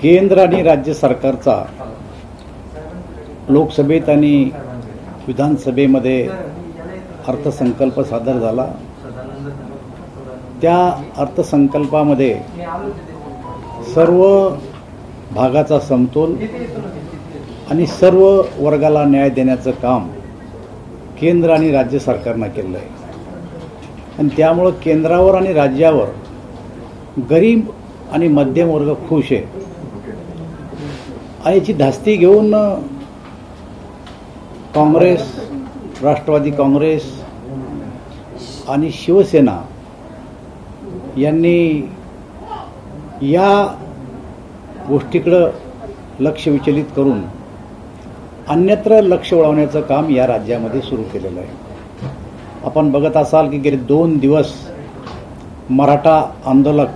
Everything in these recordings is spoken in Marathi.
केंद्र आणि राज्य सरकारचा लोकसभेत आणि विधानसभेमध्ये अर्थसंकल्प सादर झाला। त्या अर्थसंकल्पामध्ये सर्व भागाचा समतोल आणि सर्व वर्गाला न्याय देण्याचं काम केंद्र आणि राज्य सरकारने केलं आहे आणि त्यामुळे केंद्रावर आणि राज्यावर गरीब आणि मध्यम वर्ग खुश आहे। याची धास्ती घेऊन काँग्रेस, राष्ट्रवादी काँग्रेस आणि शिवसेना यांनी या गोष्टीकडे लक्ष विचलित करून अन्यत्र लक्ष वळवण्याचं काम या राज्यामध्ये सुरू केलेलं आहे। आपण बघत असाल की गेले 2 दिवस मराठा आंदोलक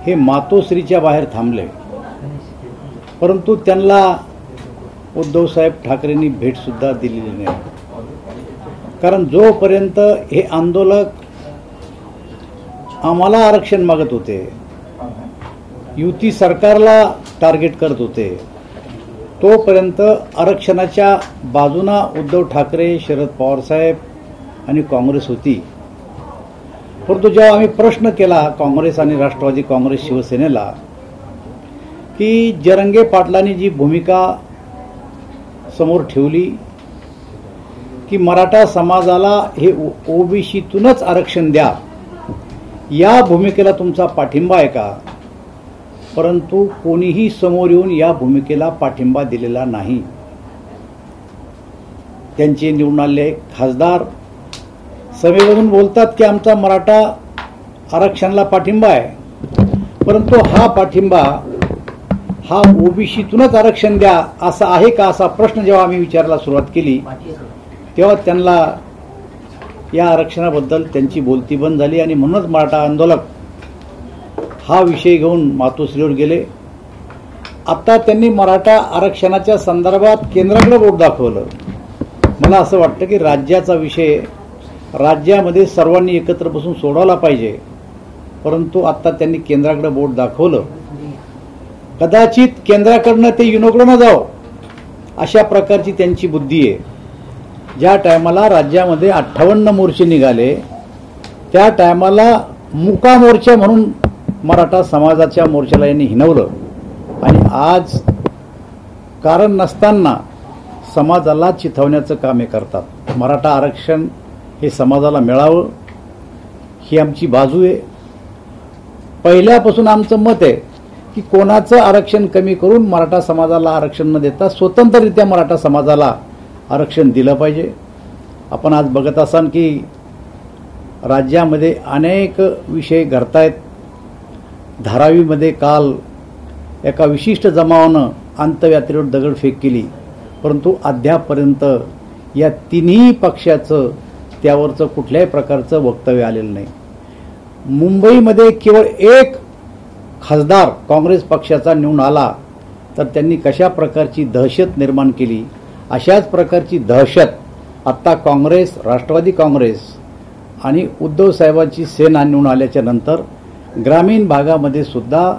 हे मातोश्रीच्या बाहेर थांबले, परंतु त्यांना उद्धव साहेब ठाकरेंनी भेट सुद्धा दिलेली नाही। कारण जोपर्यंत हे आंदोलक आम्हाला आरक्षण मागत होते, युती सरकारला टार्गेट करत होते, तोपर्यंत आरक्षणाच्या बाजूने उद्धव ठाकरे, शरद पवार साहेब आणि काँग्रेस होती। परंतु जेव्हा आम्ही प्रश्न केला काँग्रेस आणि राष्ट्रवादी काँग्रेस शिवसेनेला की जरंगे पाटलांनी जी भूमिका समोर ठेवली की मराठा समाजाला हे ओबीसीतूनच आरक्षण द्या, या भूमिकेला तुमचा पाठिंबा आहे का? परंतु कोणीही समोर येऊन या भूमिकेला पाठिंबा दिलेला नाही। त्यांचे निवडून आलेले खासदार सभेवरून बोलतात की आमचा मराठा आरक्षणाला पाठिंबा आहे, परंतु हा पाठिंबा हा ओबीसीतूनच आरक्षण द्या असा आहे का, असा प्रश्न जेव्हा आम्ही विचारायला सुरुवात केली तेव्हा त्यांना या आरक्षणाबद्दल त्यांची बोलती बंद झाली आणि म्हणूनच मराठा आंदोलक हा विषय घेऊन मातोश्रीवर गेले। आता त्यांनी मराठा आरक्षणाच्या संदर्भात केंद्राकडे बोट दाखवलं। मला असं वाटतं की राज्याचा विषय राज्यामध्ये सर्वांनी एकत्र बसून सोडवला पाहिजे, परंतु आता त्यांनी केंद्राकडे बोट दाखवलं। कदाचित केंद्राकडनं ते युनोकडे न जावं अशा प्रकारची त्यांची बुद्धी आहे। ज्या टायमाला राज्यामध्ये 58 मोर्चे निघाले त्या टायमाला मुका मोर्चा म्हणून मराठा समाजाच्या मोर्चाला यांनी हिनवलं आणि आज कारण नसताना समाजाला चिथवण्याचं काम हे करतात। मराठा आरक्षण हे समाजाला मिळावं ही आमची बाजू आहे। पहिल्यापासून आमचं मत आहे की कोणाचं आरक्षण कमी करून मराठा समाजाला आरक्षण न देता स्वतंत्ररित्या मराठा समाजाला आरक्षण दिलं पाहिजे। आपण आज बघत असाल की राज्यामध्ये अनेक विषय घडतायत। धारावीमध्ये काल एका विशिष्ट जमावानं अंत्ययात्रेवर दगडफेक केली, परंतु अद्यापपर्यंत या तिन्ही पक्षाचं त्यावरचं कुठल्याही प्रकारचं वक्तव्य आलेलं नाही। मुंबईमध्ये केवळ एक खासदार काँग्रेस पक्षाचा निवडून आला तर त्यांनी कशा प्रकारची दहशत निर्माण केली, अशाच प्रकारची दहशत आता काँग्रेस, राष्ट्रवादी काँग्रेस आणि उद्धव साहेबांची सेना निवडून आल्याच्या नंतर ग्रामीण भागामध्ये सुद्धा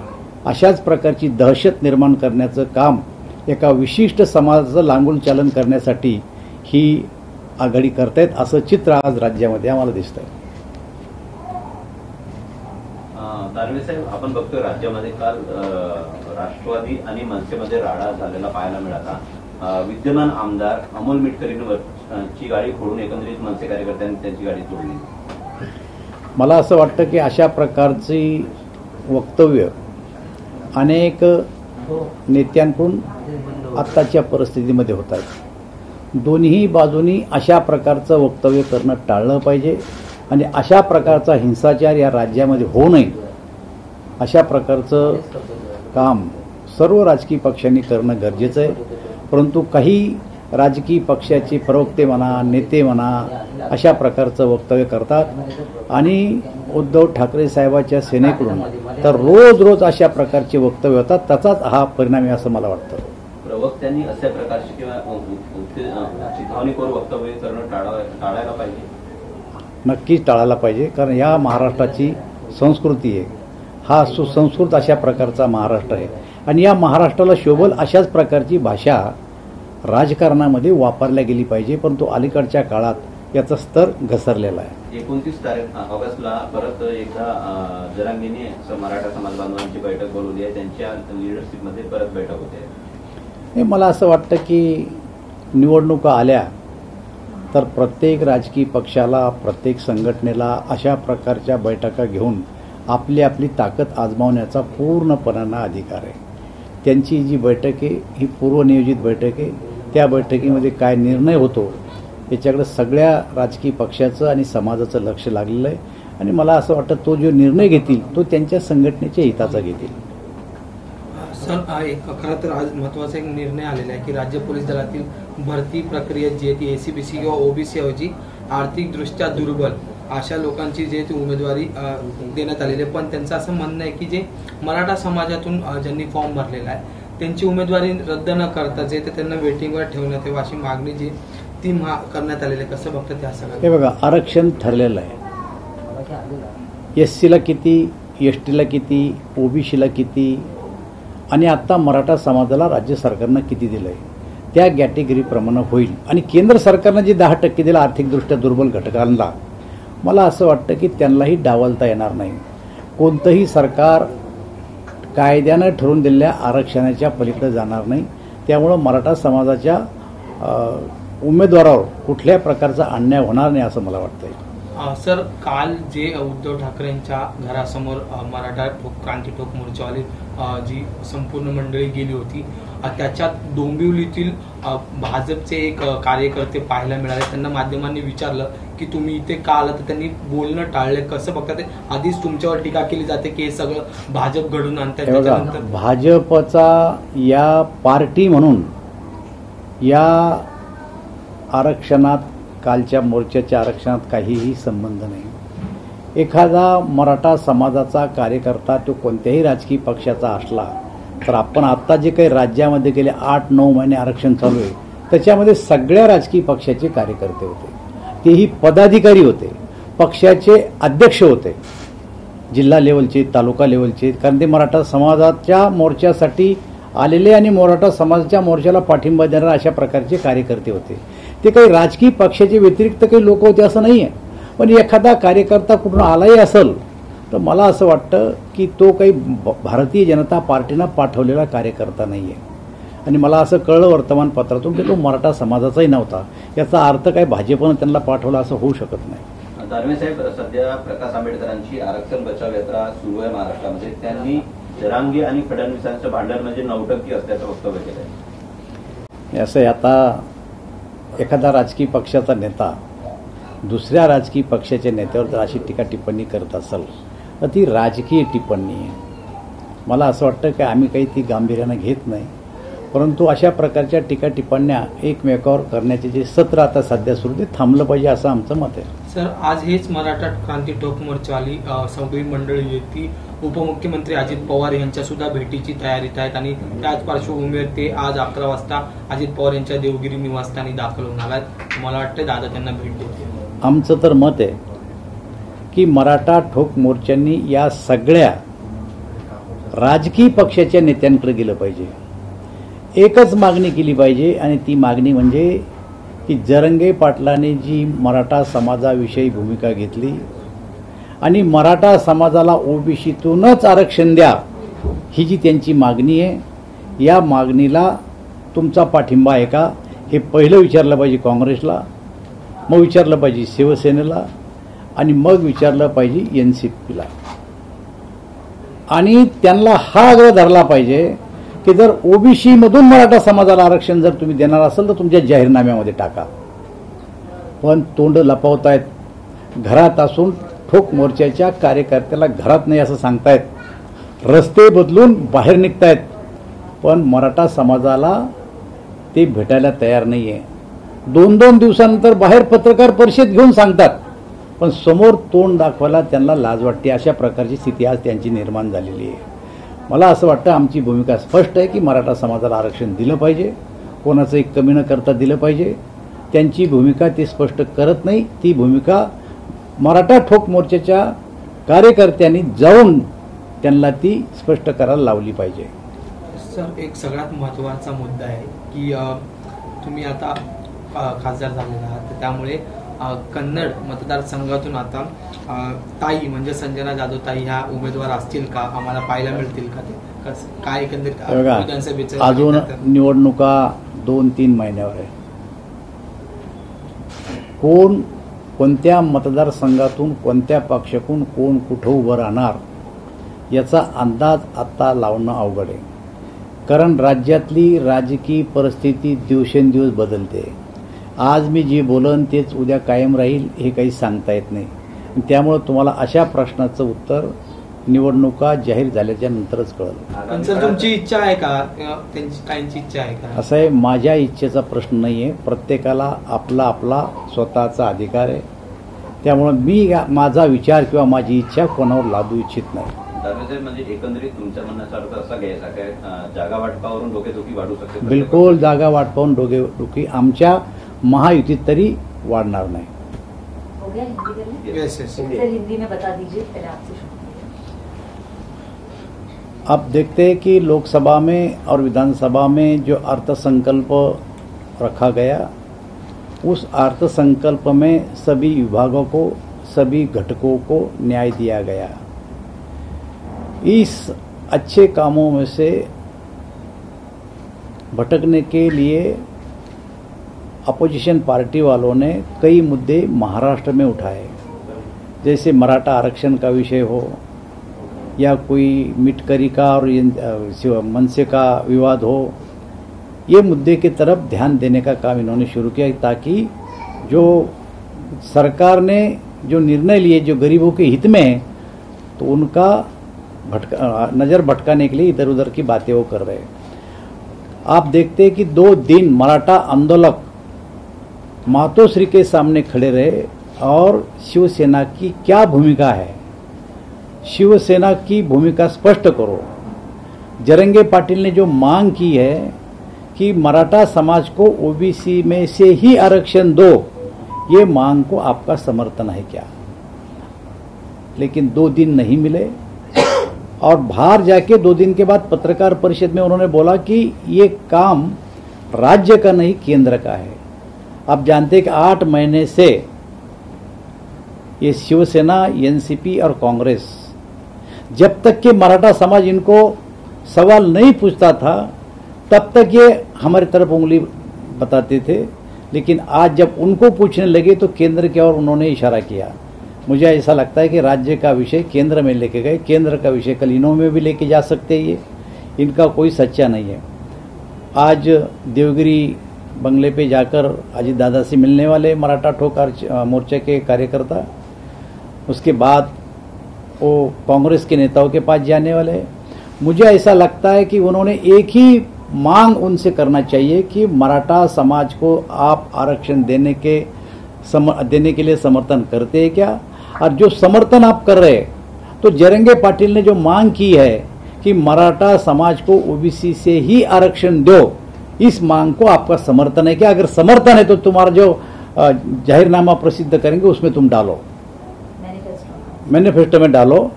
अशाच प्रकारची दहशत निर्माण करण्याचं काम एका विशिष्ट समाजाचं लांगुलचालन करण्यासाठी ही आघाडी करतायत, असं चित्र आज राज्यामध्ये आम्हाला दिसतंय। दानवे साहेब, आपण बघतोय राज्यामध्ये काल राष्ट्रवादी आणि मनसेमध्ये राडा झालेला पाहायला मिळाला। विद्यमान आमदार अमोल मिटकरींवरची गाडी फोडून एकंदरीत मनसे कार्यकर्त्यांनी त्यांची गाडी तोडली। मला असं वाटतं की अशा प्रकारची वक्तव्य अनेक नेत्यांकडून आत्ताच्या परिस्थितीमध्ये होत आहेत। दोन्ही बाजूनी अशा प्रकारचं वक्तव्य करणं टाळलं पाहिजे आणि अशा प्रकारचा हिंसाचार या राज्यामध्ये होऊ नये अशा प्रकारचं काम सर्व राजकीय पक्षांनी करणं गरजेचं आहे। परंतु काही राजकीय पक्षाचे प्रवक्ते म्हणा, नेते म्हणा, अशा प्रकारचं वक्तव्य करतात आणि उद्धव ठाकरे साहेबांच्या सेनेकडून तर रोज रोज अशा प्रकारचे वक्तव्य होतात। त्याचाच हा परिणाम आहे असं मला वाटतं। प्रवक्त्यांनी अशा प्रकारची किंवा चिथावणीखोर वक्तव्य करणं टाळायला पाहिजे। नक्कीच टाळायला पाहिजे, कारण या महाराष्ट्राची संस्कृती आहे। हा सुसंस्कृत अशा प्रकारचा महाराष्ट्र आहे आणि या महाराष्ट्राला शोभल अशाच प्रकारची भाषा राजकारणामध्ये वापरल्या गेली पाहिजे, परंतु अलीकडच्या काळात याचा स्तर घसरलेला आहे. 29 ऑगस्टला परत एकदा जरांगेने मराठा समाज बांधवांची बैठक बोलवली आहे, त्यांच्या लिडरशिपमध्ये परत बैठक होते. मला असं वाटतं की निवडणुका आल्या तर प्रत्येक राजकीय पक्षाला, प्रत्येक संघटनेला अशा प्रकारच्या बैठका घेऊन आपली आपली ताकद आजमावण्याचा पूर्णपणानं अधिकार आहे. त्यांची जी बैठक आहे ही पूर्वनियोजित बैठक आहे. त्या बैठकीमध्ये काय निर्णय होतो याच्याकडे सगळ्या राजकीय पक्षाचं आणि समाजाचं लक्ष लागलेलं आहे आणि मला असं वाटतं तो जो निर्णय घेतील तो त्यांच्या संघटनेच्या हिताचा घेतील. सर, खरं तर आज महत्त्वाचा एक निर्णय आलेला आहे की राज्य पोलीस दलातील भरती प्रक्रियेत जी आहे ती एसीबीसी किंवा ओबीसी ऐवजी आर्थिकदृष्ट्या दुर्बल अशा लोकांची जे ती उमेदवारी देण्यात आलेली आहे. पण त्यांचं असं म्हणणं आहे की जे मराठा समाजातून ज्यांनी फॉर्म भरलेला आहे त्यांची उमेदवारी रद्द न करता जे ते त्यांना वेटिंगवर ठेवण्यात यावं अशी मागणी जी ती करण्यात आलेली आहे. कसं बघतं त्या सगळं? हे बघा, आरक्षण ठरलेलं आहे. एससीला किती, एसटीला किती, ओबीसीला किती आणि आता मराठा समाजाला राज्य सरकारनं किती दिलं आहे त्या कॅटेगरीप्रमाणे होईल. आणि केंद्र सरकारनं जे 10% दिलं आर्थिकदृष्ट्या दुर्बल घटकांना, मला असं वाटतं की त्यांनाही डावलता येणार नाही. कोणतंही सरकार कायद्यानं ठरवून दिलेल्या आरक्षणाच्या पलीकडे जाणार नाही. त्यामुळं मराठा समाजाच्या उमेदवारावर कुठल्या प्रकारचा अन्याय होणार नाही असं मला वाटतंय. सर, काल जे उद्धव ठाकरेंच्या घरासमोर मराठा क्रांती ठोक मोर्चावाली जी संपूर्ण मंडळी गेली होती त्याच्यात डोंबिवलीतील भाजपचे एक कार्यकर्ते पाहायला मिळाले. त्यांना माध्यमांनी विचारलं की तुम्ही इथे का आला, तर त्यांनी बोलणं टाळले. कसं बघता ते? आधीच तुमच्यावर टीका केली जाते की हे सगळं भाजप घडून आणतात. त्याच्यानंतर भाजपचा या पार्टी म्हणून या आरक्षणात, कालच्या मोर्चाच्या आरक्षणात काहीही संबंध नाही. एखादा मराठा समाजाचा कार्यकर्ता तो कोणत्याही राजकीय पक्षाचा असला तर आपण आत्ता जे काही राज्यामध्ये गेले 8-9 महिने आरक्षण चालू आहे त्याच्यामध्ये सगळ्या राजकीय पक्षाचे कार्यकर्ते होते, तेही पदाधिकारी होते, पक्षाचे अध्यक्ष होते, जिल्हा लेवलचे, तालुका लेवलचे, कारण ते मराठा समाजाच्या मोर्चासाठी आलेले आणि मराठा समाजाच्या मोर्चाला पाठिंबा देणारे अशा प्रकारचे कार्यकर्ते होते. ते काही राजकीय पक्षाचे व्यतिरिक्त काही लोक होते असं नाही आहे. पण एखादा कार्यकर्ता कुठून आलाही असेल तर मला असं वाटतं की तो काही भारतीय जनता पार्टीनं पाठवलेला कार्यकर्ता नाही आहे. आणि मला असं कळलं वर्तमानपत्रातून की तो मराठा समाजाचाही नव्हता. याचा अर्थ काय भाजपनं त्यांना पाठवला असं होऊ शकत नाही. दानवे साहेब, सध्या प्रकाश आंबेडकरांची आरक्षण बचाव यात्रा सुरू आहे महाराष्ट्रामध्ये. त्यांनी जरांगे आणि फडणवीसांचं भांडण म्हणजे नौटंकी असल्याचं वक्तव्य केलं आहे. असं आता एखादा राजकीय पक्षाचा नेता दुसऱ्या राजकीय पक्षाच्या नेत्यावर जर अशी टीका टिप्पणी करत असेल तर ती राजकीय टिप्पणी आहे. मला असं वाटतं की आम्ही काही ती गांभीर्यानं घेत नाही, परंतु अशा प्रकारच्या टीका टिप्पण्या एकमेकावर करण्याचे जे सत्र आता सध्या सुरू ते थांबलं पाहिजे असं आमचं मत आहे. सर, आज हेच मराठा क्रांती ठोक मोर्चावाली सगळी मंडळी आहे ती उपमुख्यमंत्री अजित पवार यांच्या सुद्धा भेटीची तयारीत आहेत आणि त्याच पार्श्वभूमीवर ते आज 11 वाजता अजित पवार यांच्या देवगिरी निवासस्थानी दाखल होणार आहेत. मला वाटतं दादा त्यांना भेट देतील. आमचं तर मत आहे की मराठा ठोक मोर्चांनी या सगळ्या राजकीय पक्षाच्या नेत्यांकडे गेलं पाहिजे. एकच मागणी केली पाहिजे आणि ती मागणी म्हणजे की जरंगे पाटलांनी जी मराठा समाजाविषयी भूमिका घेतली आणि मराठा समाजाला ओबीसीतूनच आरक्षण द्या ही जी त्यांची मागणी आहे, या मागणीला तुमचा पाठिंबा आहे का हे पहिलं विचारलं पाहिजे काँग्रेसला, मग विचारलं पाहिजे शिवसेनेला आणि मग विचारलं पाहिजे एनसीपीला. आणि त्यांना हा आग्रह धरला पाहिजे की जर ओबीसी मधून मराठा समाजाला आरक्षण जर तुम्ही देणार असाल तर तुमच्या जाहीरनाम्यामध्ये टाका. पण तोंड लपवतायत, घरात असून ठोक मोर्चाच्या कार्यकर्त्याला घरात नाही असं सांगतायत, रस्ते बदलून बाहेर निघतायत, पण मराठा समाजाला ते भेटायला तयार नाही आहे. 2-2 दिवसानंतर बाहेर पत्रकार परिषद घेऊन सांगतात, पण समोर तोंड दाखवायला त्यांना लाज वाटते. अशा प्रकारची स्थिती आज त्यांची निर्माण झालेली आहे. मला असं वाटतं आमची भूमिका स्पष्ट आहे की मराठा समाजाला आरक्षण दिलं पाहिजे, कोणाचंही कमी न करता दिलं पाहिजे. त्यांची भूमिका ते स्पष्ट करत नाही. ती भूमिका मराठा ठोक मोर्चाच्या कार्यकर्त्यांनी जाऊन त्यांना ती स्पष्ट करायला लावली पाहिजे. सर, एक सगळ्यात महत्त्वाचा मुद्दा आहे की तुम्ही आता खासदार झालेला आहात, तर त्यामुळे कन्नड मतदारसंघातून आता ताई म्हणजे संजना जाधव ताई ह्या उमेदवार असतील का, आम्हाला पाहायला मिळतील का, ते काय एकंदरीत विधानसभेचं अजून निवडणुका 2-3 महिन्यावर आहे. कोण कोणत्या मतदारसंघातून कोणत्या पक्षातून कोण कुठं उभं राहणार याचा अंदाज आता लावणं अवघड आहे. कारण राज्यातली राजकीय परिस्थिती दिवसेंदिवस बदलते. आज मी जे बोलन तेच उद्या कायम राहील हे काही सांगता येत नाही. त्यामुळे तुम्हाला अशा प्रश्नाचं उत्तर निवडणुका जाहीर झाल्याच्या नंतरच कळेल. पण सर, तुमची इच्छा आहे का, त्यांची काहींची इच्छा आहे का? असं आहे, माझ्या इच्छेचा प्रश्न नाही आहे. प्रत्येकाला आपला आपला स्वतःचा अधिकार आहे. त्यामुळे मी माझा विचार किंवा माझी इच्छा कोणावर लादू इच्छित नाही. दानवेसाहेब, म्हणजे एकंदरीत तुमच्या म्हणण्याचा अर्थ असा घ्यायचा काय जागा वाटपावरून डोकेदुखी वाढू शकते? बिलकुल जागा वाटपावून डोकेदुखी आमच्या महायुतीत तरी वाढणार नाही. हो गया हिंदी कर लें? Yes yes. सर, हिंदी में बता दीजिए पहले आपसे शुरू. अब देखते हैं कि लोकसभा में और विधानसभा में जो अर्थसंकल्प रखा गया, उस अर्थसंकल्प में सभी विभागों को, सभी घटकों को न्याय दिया गया. इस अच्छे कामों में से भटकने के लिए अपोजिशन पार्टी वालों ने कई मुद्दे महाराष्ट्र में उठाए, जैसे मराठा आरक्षण का विषय हो या कोई मिटकरी का और मनसे का विवाद हो. ये मुद्दे की तरफ ध्यान देने का काम इन्होंने शुरू किया ताकि जो सरकार ने जो निर्णय लिए जो गरीबों के हित में है, तो उनका नज़र भटकाने के लिए इधर उधर की बातें वो कर रहे हैं. आप देखते हैं कि 2 दिन मराठा आंदोलक मातोश्री के सामने खड़े रहे और शिवसेना की क्या भूमिका है, शिवसेना की भूमिका स्पष्ट करो. जरंगे पाटिल ने जो मांग की है कि मराठा समाज को ओबीसी में से ही आरक्षण दो, ये मांग को आपका समर्थन है क्या? लेकिन 2 दिन नहीं मिले और बाहर जाके 2 दिन के बाद पत्रकार परिषद में उन्होंने बोला कि ये काम राज्य का नहीं केंद्र का है. आप जानते हैं कि 8 महीने से ये शिवसेना, एनसीपी और कांग्रेस, जब तक कि मराठा समाज इनको सवाल नहीं पूछता था तब तक ये हमारी तरफ उंगली बताते थे. लेकिन आज जब उनको पूछने लगे तो केंद्र की ओर उन्होंने इशारा किया. मुझे ऐसा लगता है कि राज्य का विषय केंद्र में लेके गए, केंद्र का विषय कल इन्हों में भी लेके जा सकते हैं. ये इनका कोई सच्चा नहीं है. आज देवगिरी बंगले पे जाकर अजीत दादा से मिलने वाले मराठा ठोक मोर्चा के कार्यकर्ता, उसके बाद वो कांग्रेस के नेताओं के पास जाने वाले हैं. मुझे ऐसा लगता है कि उन्होंने एक ही मांग उनसे करना चाहिए कि मराठा समाज को आप आरक्षण देने के लिए समर्थन करते हैं क्या? और जो समर्थन आप कर रहे हैं, तो जरंगे पाटिल ने जो मांग की है कि मराठा समाज को ओबीसी से ही आरक्षण दो, इस मांग को आपका समर्थन है क्या? अगर समर्थन है तो तुम्हारा जो जाहिरनामा प्रसिद्ध करेंगे उसमें तुम डालो, मैनिफेस्टो में डालो.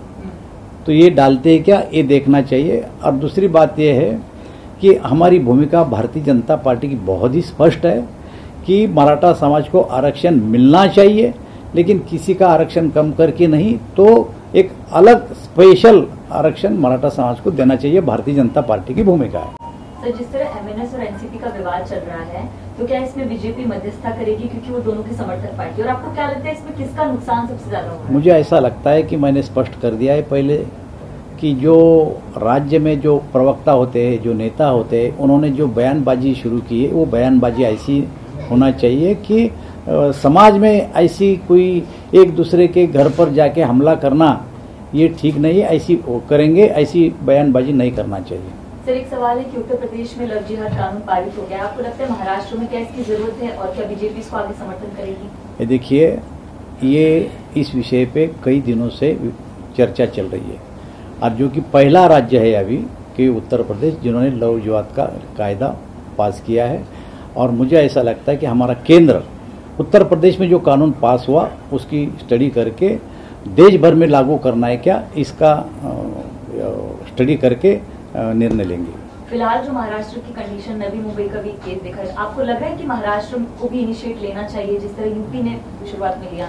तो ये डालते हैं क्या, ये देखना चाहिए. और दूसरी बात यह है कि हमारी भूमिका भारतीय जनता पार्टी की बहुत ही स्पष्ट है कि मराठा समाज को आरक्षण मिलना चाहिए, लेकिन किसी का आरक्षण कम करके नहीं, तो एक अलग स्पेशल आरक्षण मराठा समाज को देना चाहिए. भारतीय जनता पार्टी की भूमिका है. सर, जिस तरह एमएनएस और एनसीपी का विवाद चल रहा है, तो क्या इसमें बीजेपी मध्यस्थता करेगी, क्योंकि वो दोनों की समर्थक पार्टी, और आपको क्या लगता है इसमें किसका नुकसान सबसे ज्यादा होगा? मुझे ऐसा लगता है कि मैंने स्पष्ट कर दिया है पहले कि जो राज्य में जो प्रवक्ता होते हैं, जो नेता होते हैं, उन्होंने जो बयानबाजी शुरू की है, वो बयानबाजी ऐसी होना चाहिए कि समाज में ऐसी कोई एक दूसरे के घर पर जाके हमला करना ये ठीक नहीं है. ऐसी करेंगे, ऐसी बयानबाजी नहीं करना चाहिए. सर, एक सवाल है कि उत्तर प्रदेश में लव जिहाद कानून पारित हो गया, आपको लगता है महाराष्ट्र में क्या इसकी जरूरत है, और क्या बीजेपी इसको आगे समर्थन करेगी? ये देखिए, ये इस विषय पे कई दिनों से चर्चा चल रही है, और जो कि पहला राज्य है अभी कि उत्तर प्रदेश जिन्होंने लव जिहाद का कायदा पास किया है. और मुझे ऐसा लगता है कि हमारा केंद्र उत्तर प्रदेश में जो कानून पास हुआ उसकी स्टडी करके देश भर में लागू करना है क्या, इसका स्टडी करके निर्णय लेंगे। फिलहाल जो महाराष्ट्र की कंडीशन, नवी मुंबई का भी केस देखा है, आपको लग रहा है कि महाराष्ट्र को भी इनिशिएट लेना चाहिए जिस तरह यूपी ने शुरुआत में लिया?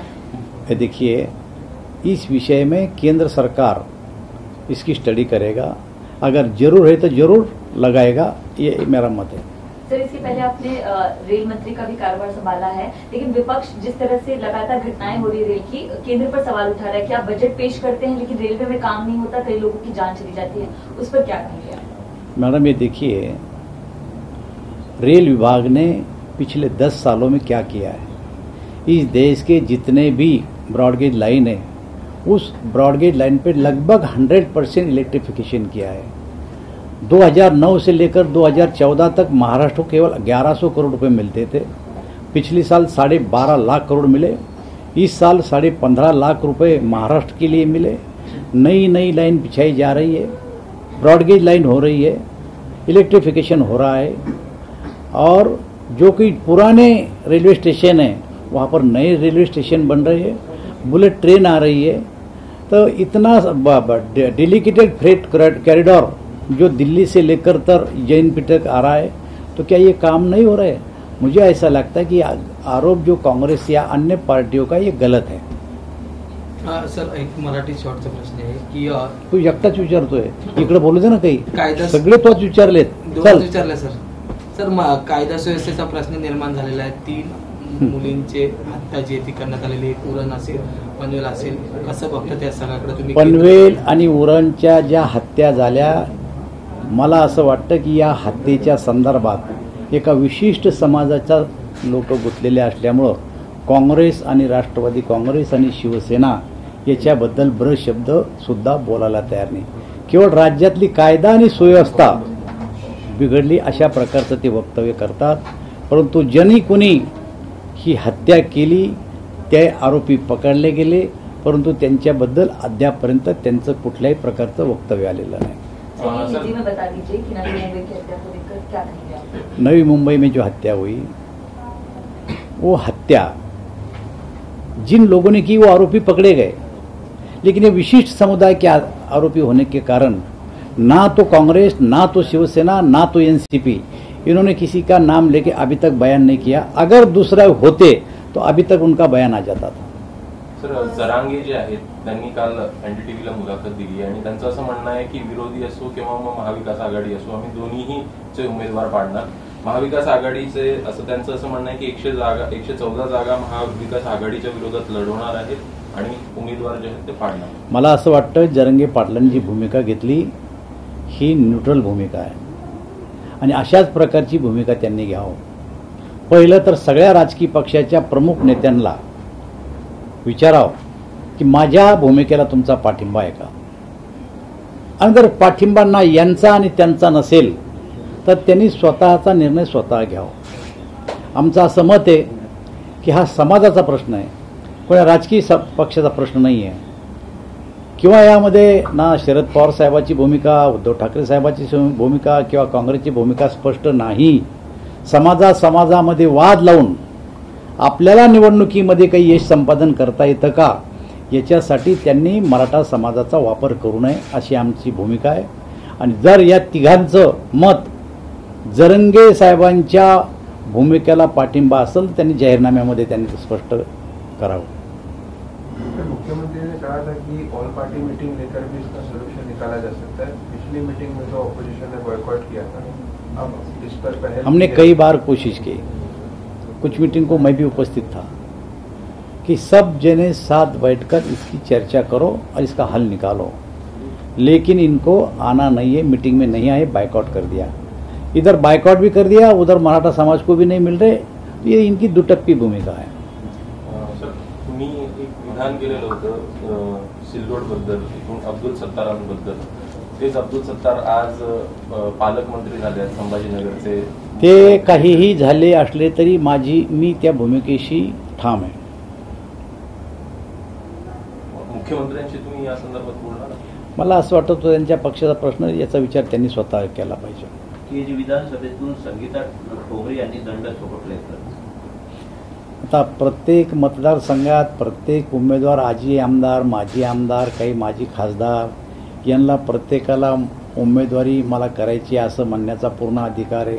देखिए, इस विषय में केंद्र सरकार इसकी स्टडी करेगा, अगर जरूर है तो जरूर लगाएगा, ये मेरा मत है। सर, इसके पहले आपने रेल मंत्री का भी कार्यभार संभाला है, लेकिन विपक्ष जिस तरह से लगातार घटनाएं हो रही है रेल की, केंद्र पर सवाल उठा रहा है कि आप बजट पेश करते हैं लेकिन रेलवे में काम नहीं होता, कई लोगों की जान चली जाती है, उस पर क्या कहेंगे आप? मैडम, ये देखिए, रेल विभाग ने पिछले 10 सालों में क्या किया है। इस देश के जितने भी ब्रॉडगेज लाइन है, उस ब्रॉडगेज लाइन पे लगभग 100% इलेक्ट्रिफिकेशन किया है। 2009 से लेकर 2014 तक महाराष्ट्र को केवल 1100 करोड़ रुपए मिलते थे। पिछले साल 12.5 लाख करोड़ मिले। इस साल 15.5 लाख रुपए महाराष्ट्र के लिए मिले। नई लाइन बिछाई जा रही है, ब्रॉडगेज लाइन हो रही है, इलेक्ट्रिफिकेशन हो रहा है, और जो कि पुराने रेलवे स्टेशन है वहाँ पर नए रेलवे स्टेशन बन रहे हैं, बुलेट ट्रेन आ रही है। तो इतना डेडिकेटेड फ्रेट कॉरिडोर जो दिल्ली से लेकर तर जैनपीठ तक आ रहा है, तो क्या ये काम नहीं हो रहा है? मुझे ऐसा लगता है कि आरोप जो कांग्रेस या अन्य पार्टियों का ये गलत है। सर, एक मराठी शॉर्टचा प्रश्न आहे की तू एकटाच विचारतोय, इकडे बोलू दे ना काही, कायदा सगळे तोच विचारलेत। चल, विचारलं सर कायदा सुव्यवस्थेचा प्रश्न निर्माण झालेला आहे। 3 मुलींचे हत्या जी ती करण्यात आलेली आहे, उरण असेल, पनवेल असेल, कसं बघता त्या सगळ्याकडे तुम्ही? पनवेल आणि उरणच्या ज्या हत्या झाल्या, मला असं वाटतं की या हत्येच्या संदर्भात एका विशिष्ट समाजाच्या लोक गुंतलेले असल्यामुळं काँग्रेस आणि राष्ट्रवादी काँग्रेस आणि शिवसेना याच्याबद्दल ब्रश शब्द सुद्धा बोलायला तयार नाही। केवळ राज्यातली कायदा आणि सुव्यवस्था बिघडली अशा प्रकारचं ते वक्तव्य करतात, परंतु ज्यांनी कोणी ही हत्या केली ते आरोपी पकडले गेले, परंतु त्यांच्याबद्दल अद्यापर्यंत त्यांचं कुठल्याही प्रकारचं वक्तव्य आलेलं नाही। हिंदी में बता दीजिए कि नवी मुंबई की हत्या को लेकर क्या कहेंगे आप? नवी मुंबई में जो हत्या हुई, वो हत्या जिन लोगों ने की वो आरोपी पकड़े गए, लेकिन ये विशिष्ट समुदाय के आरोपी होने के कारण ना तो कांग्रेस, ना तो शिवसेना, ना तो एनसीपी, इन्होंने किसी का नाम लेके अभी तक बयान नहीं किया। अगर दूसरा होते तो अभी तक उनका बयान आ जाता था। सर, जरांगे जे आहेत त्यांनी काल एनडीटीव्हीला मुलाखत दिली आणि त्यांचं असं म्हणणं आहे की विरोधी असो किंवा मग महाविकास आघाडी असो, आम्ही दोन्हीचे उमेदवार पाडणार। महाविकास आघाडीचे त्यांचं असं म्हणणं आहे की 114 जागा महाविकास आघाडीच्या विरोधात लढवणार आहेत आणि उमेदवार जे आहेत ते पाडणार। मला असं वाटतं जरंगे पाटलांनी जी भूमिका घेतली ही न्यूट्रल भूमिका आहे आणि अशाच प्रकारची भूमिका त्यांनी घ्यावं। पहिलं तर सगळ्या राजकीय पक्षाच्या प्रमुख नेत्यांना विचारावं की माझ्या भूमिकेला तुमचा पाठिंबा आहे का, आणि जर पाठिंबा ना यांचा आणि त्यांचा नसेल तर त्यांनी स्वतःचा निर्णय स्वतः घ्यावा। आमचं असं मत आहे की हा समाजाचा प्रश्न आहे, कोणा राजकीय पक्षाचा प्रश्न नाही आहे, किंवा यामध्ये ना शरद पवार साहेबांची भूमिका, उद्धव ठाकरे साहेबांची भूमिका किंवा काँग्रेसची भूमिका स्पष्ट नाही। समाजामध्ये वाद लावून आपल्याला निवडणुकीमध्ये काही यश संपादन करता येतं का, याच्यासाठी त्यांनी मराठा समाजाचा वापर करू नये अशी आमची भूमिका आहे। आणि जर या तिघांचं मत जरंगे साहेबांच्या भूमिकेला पाठिंबा असेल त्यांनी जाहीरनाम्यामध्ये त्यांनी स्पष्ट करावं। मुख्यमंत्री ने कहा था कि ऑल पार्टी मीटिंग लेकर भी इसका सोल्यूशन निकाला जा सकता है। पिछली मीटिंग में तो ऑपोजिशन ने बॉयकॉट किया था, अब इस पर पहल हमने कई बार कोशिश की, कुछ मीटिंग को मैं भी उपस्थित था, कि सब जने साथ बैठकर इसकी चर्चा करो और इसका हल निकालो, लेकिन इनको आना नहीं है, मीटिंग में नहीं आए, बायकॉट कर दिया। इधर बायकॉट भी कर दिया, उधर मराठा समाज को भी नहीं मिल रहे। ये इनकी दुटप्पी भूमिका है। सर, तुम्ही एक विधान केलेलं होतं सिल्लोडबद्दल, अब्दुल सत्तारांबद्दल। तेच अब्दुल सत्तार आज पालकमंत्री झाले आहेत संभाजीनगरचे। ते काहीही झाले असले तरी मी त्या भूमिकेशी ठाम आहे। मुख्यमंत्र्यांशी तुम्ही या संदर्भात बोलणार? मला असं वाटतं तो त्यांच्या पक्षाचा प्रश्न, याचा विचार त्यांनी स्वतः केला पाहिजे। की जी विधानसभेतून संगीता ठोंबरे यांनी दंड थोपटले, आता प्रत्येक मतदारसंघात प्रत्येक उमेदवार, आजी आमदार, माजी आमदार, काही माजी खासदार यांना प्रत्येकाला उमेदवारी मला करायची असं म्हणण्याचा पूर्ण अधिकार आहे.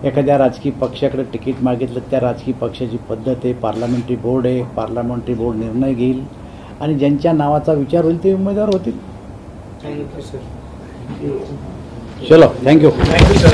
एखाद्या राजकीय पक्षाकडे तिकीट मागितलं त्या राजकीय पक्षाची पद्धत आहे, पार्लमेंटरी बोर्ड आहे, पार्लमेंटरी बोर्ड निर्णय घेईल आणि ज्यांच्या नावाचा विचार होईल ते उमेदवार होतील. Thank you sir. चलो थँक्यू. Thank you sir.